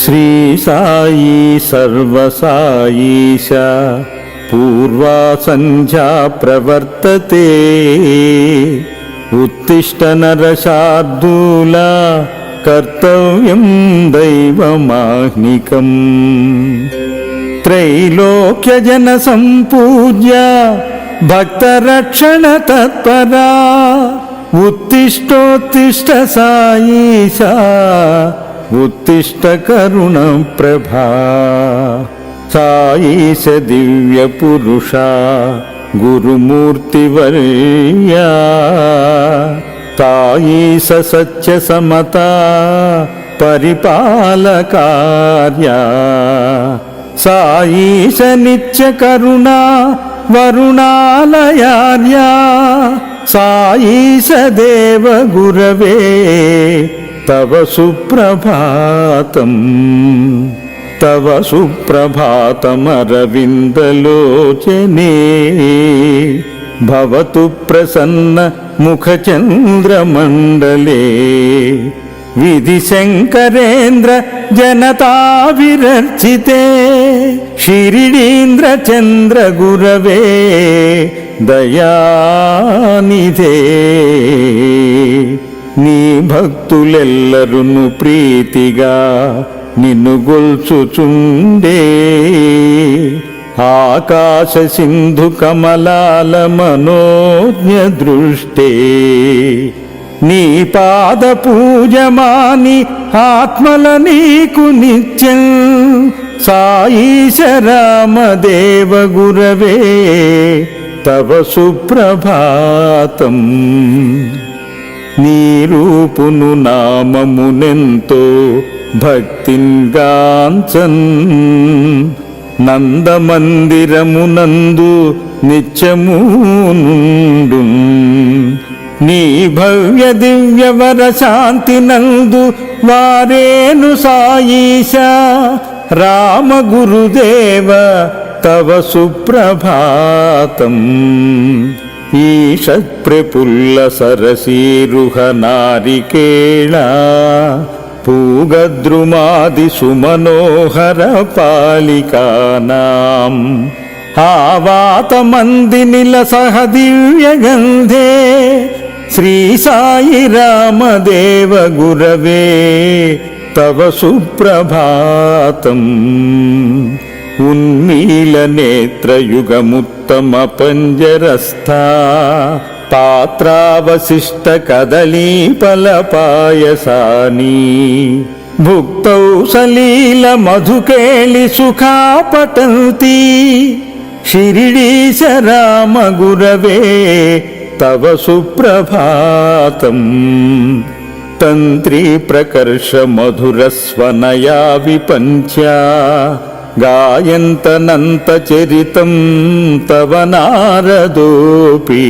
శ్రీ సాయి సర్వసాయీశ పూర్వా సంధ్యా ప్రవర్తతే ఉత్తిష్ట నరశార్దూల కర్తవ్యం దైవమాహ్నికం త్రైలోక్యజన సంపూజ్య భక్తరక్షణ తత్పరా ఉత్తిష్టోత్తిష్ట సాయీశ ఉత్తిష్ట కరుణ ప్రభా సాయీశ దివ్య పురుష గురుమూర్తి వర్యా సాయీశ సత్య సమతా పరిపాలకార్యా సాయీశ నిత్య కరుణా వరుణాలయార్యా సాయీశ దేవ గురవే తవ సుప్రభాతం తవ సుప్రభాతమరవిందలోచనే భవతు ప్రసన్న ముఖచంద్రమండలే విధి శంకరేంద్ర జనతావిరర్చితే షిరిడీంద్ర చంద్ర గురవే దయానిధే నీ భక్తులెల్లరును ప్రీతిగా నిన్ను గొల్చుచుండే ఆకాశ సింధు కమలాల మనోజ్ఞ దృష్టే నీ పాద పూజమాని ఆత్మల నీకు నిత్యం సాయీశ రామదేవ గురవే తవ సుప్రభాతం నీ రూపును నామమునెంతో భక్తింగాంచన్ నందమందిరమునందు నిత్యము నుండు నీ భవ్య దివ్యవర శాంతి నందు వారేను సాయీశ రామ గురుదేవ తవ సుప్రభాతం ఈషత్ ప్రపుల్ల సరసీరుహ నారికేళ పూగద్రుమాది సుమనోహర పాలికానాం ఆవాత మందినిల సహ దివ్య గంధే శ్రీ సాయి రామదేవ గురవే తవ సుప్రభాతం ఉన్మీల నేత్రయుగముత్తమ పంజరస్థా పాత్రావశిష్ట కదలీఫల పాయసాని భుక్తౌ సలీల మధుకేళి సుఖాపటంతి షిరిడీశ రామ గురవే తవ సుప్రభాతం తంత్రీ ప్రకర్ష మధుర స్వనయా విపంచ్యా గాయంతనంత చరితం తవ నారదోపి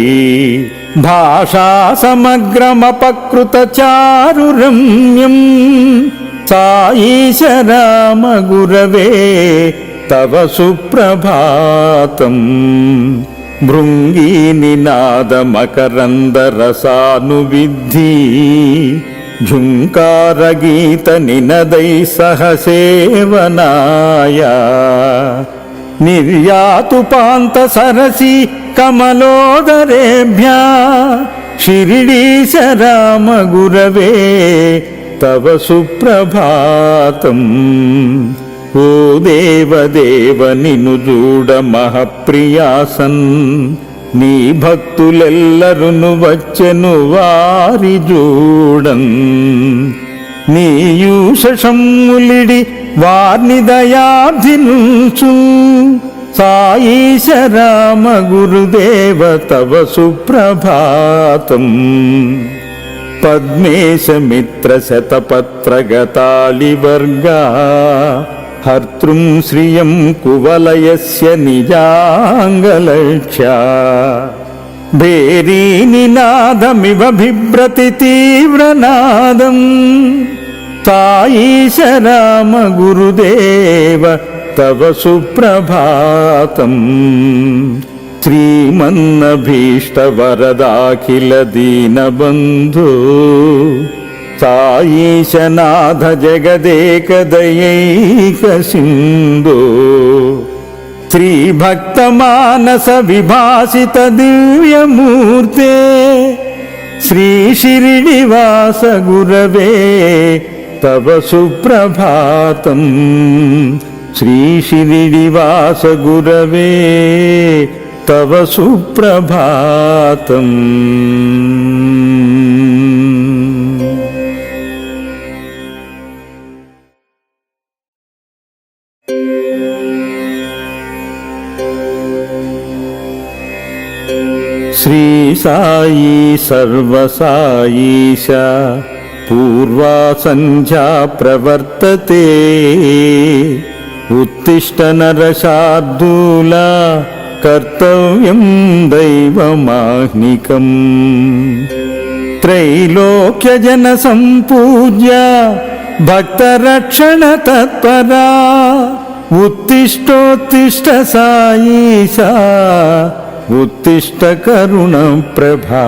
భాషా సమగ్రమపకృత చారు రమ్యం సాయీశ రామ గురవే తవ సుప్రభాతం భృంగీ నినాద మకరంద రసానువిద్ధి ఝుంకార గీత నినదై సహ సేవనాయ నిర్యాతుపాంత సరసి కమలోదరేభ్యా షిరిడీశ రామ గురవే తవ సుప్రభాతం ఓ దేవదేవ నిను చూడ మహప్రియాసన్ నీ భక్తులెల్లరును వచ్చెను వారి జూడన్ నీయూషములిడి వార్ని దయాబ్ధినుచు సాయీశ రామ గురుదేవ తవ సుప్రభాతం పద్మేశ మిత్ర శతపత్రగతాళివర్గా హర్తృం శ్రియం కువలయస్య నిజాంగలక్ష్యా భేరీనినాదమివ బిభ్రతి తీవ్రనాదం సాయీశ రామ గురుదేవ తవ సుప్రభాతం శ్రీమన్నభీష్టవరదాఖిల దీనబంధో సాయీశనాథ జగదేక దయైక సింధో శ్రీభక్తమానస విభాసిత దివ్యమూర్తే శ్రీ శిరిడివాస గురవే తవ సుప్రభాతం శ్రీ శిరిడివాస గురవే తవ సుప్రభాతం. శ్రీ సాయి సర్వసాయీశ పూర్వా సంధ్యా ప్రవర్తతే ఉత్తిష్ట నరశార్దూల కర్తవ్యం దైవమాహ్నికం త్రైలోక్యజన సంపూజ్య భక్తరక్షణ తత్పరా ఉత్తిష్టోత్తిష్ట సాయీశ ఉత్తిష్ట కరుణ ప్రభా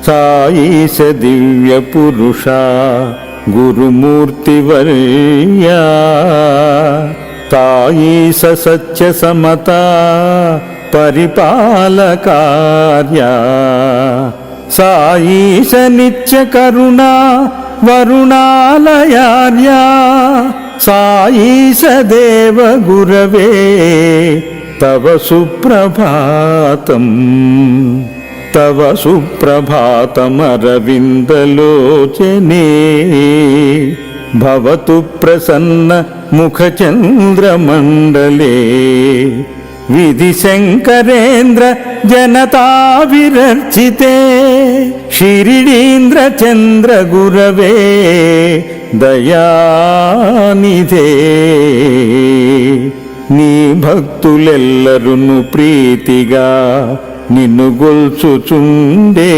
సాయీశ దివ్య పురుష గురుమూర్తి వర్యా సాయీశ సత్య సమత పరిపాలకార్యా సాయీశ నిత్య కరుణ వరుణాలయార్యా సాయీశ దేవ గురవే తవ సుప్రభాతం తవ సుప్రభాతమరవిందలోచనే భవతు ప్రసన్న ముఖచంద్రమండలే విధి శంకరేంద్ర జనతా విరర్చితే షిరిడీంద్ర చంద్ర గురవే దయానిధే నీ భక్తులెల్లరును ప్రీతిగా నిన్ను గొల్చుచుండే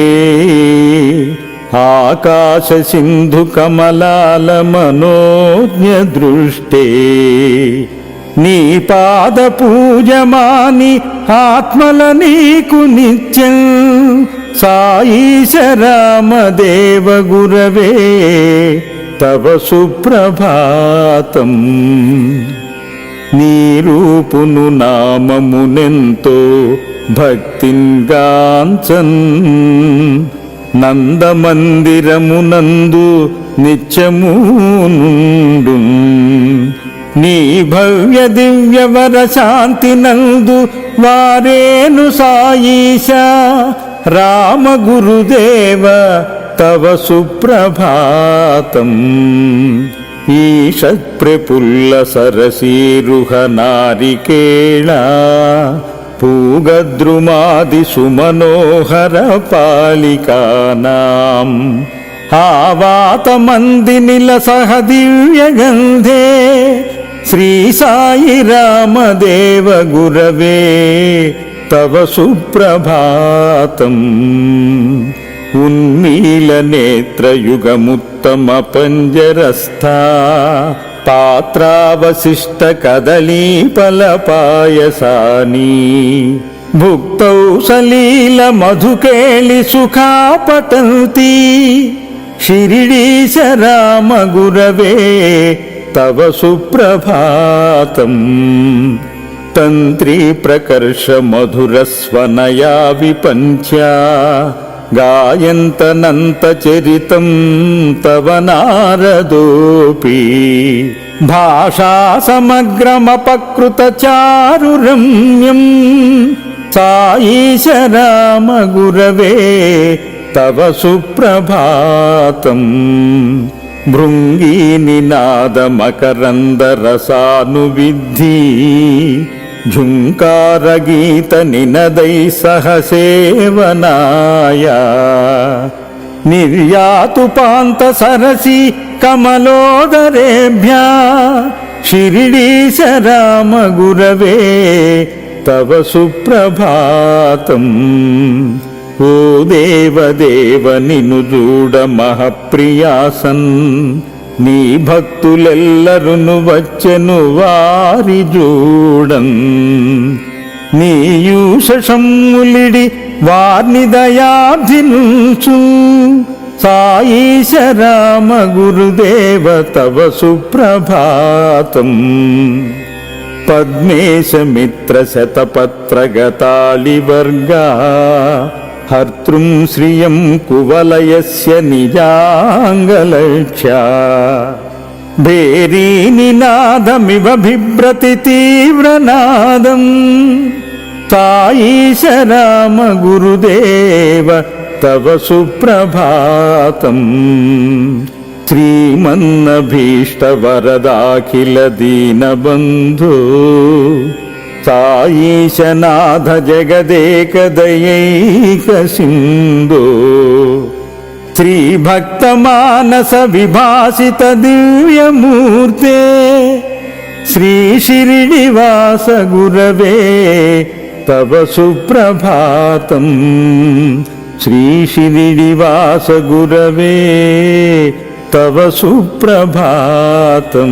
ఆకాశ సింధు కమలాల మనోజ్ఞ దృష్టే నీ పాద పూజమాని ఆత్మల నీకు నిత్యం సాయీశ రామదేవ గురవే తవ సుప్రభాతం నీ రూపును నామమునెంతో భక్తింగాంచన్ నందమందిరమునందు నిత్యము నుండు నీ భవ్య దివ్య వర శాంతి నందు వారేను సాయీశ రామ గురుదేవ తవ సుప్రభాతం ఈషత్ ప్రఫుల్ల సరసీరుహ నారికేళ పూగద్రుమాది సుమనోహర పాలికానాం ఆవాత మందినిల సహ దివ్య గంధే శ్రీ సాయి రామదేవ గురవే తవ సుప్రభాతం ఉన్మీల నేత్రయుగముత్తమ పంజరస్థా పాత్రావశిష్ట కదలీఫల పాయసాని భుక్తౌ సలీల మధుకేళి సుఖాపతంతి షిరిడీశ రామ గురవే తవ సుప్రభాతం తంత్రీ ప్రకర్ష మధుర స్వనయా విపంచ్యా గాయంతనంత చరితం తవ నారదోపి భాషా సమగ్రమపకృత చారు రమ్యం సాయీశ రామ గురవే తవ సుప్రభాతం భృంగీ నినాద మకరంద రసానువిద్ధి ఝుంకార గీత నినదై సహ సేవనాయ నిర్యాతుపాంత సరసి కమలోదరేభ్యా షిరిడీశ రామ గురవే తవ సుప్రభాతం ఓ దేవదేవ నిను చూడ మహప్రియాసన్ నీ భక్తులెల్లరును వచ్చెను వారి జూడం నీయూషములిడి వార్ని దయాభినుచు సాయీశ రామ గురుదేవ తవ సుప్రభాతం పద్మేశ మిత్ర శతపత్రగతాళివర్గా హర్తృం శ్రియం కువలయస్య నిజాంగలక్ష్యా భేరీనినాదమివ బిభ్రతి తీవ్రనాదం తాయీశ రామ గురుదేవ తవ సుప్రభాతం శ్రీమన్నభీష్టవరదాఖిల దీనబంధో సాయీశనాథ జగదేక దయైక సింధో శ్రీభక్తమానస విభాసిత దివ్యమూర్తే శ్రీ శిరిడివాస గురవే తవ సుప్రభాతం శ్రీ శిరిడివాస గురవే తవ సుప్రభాతం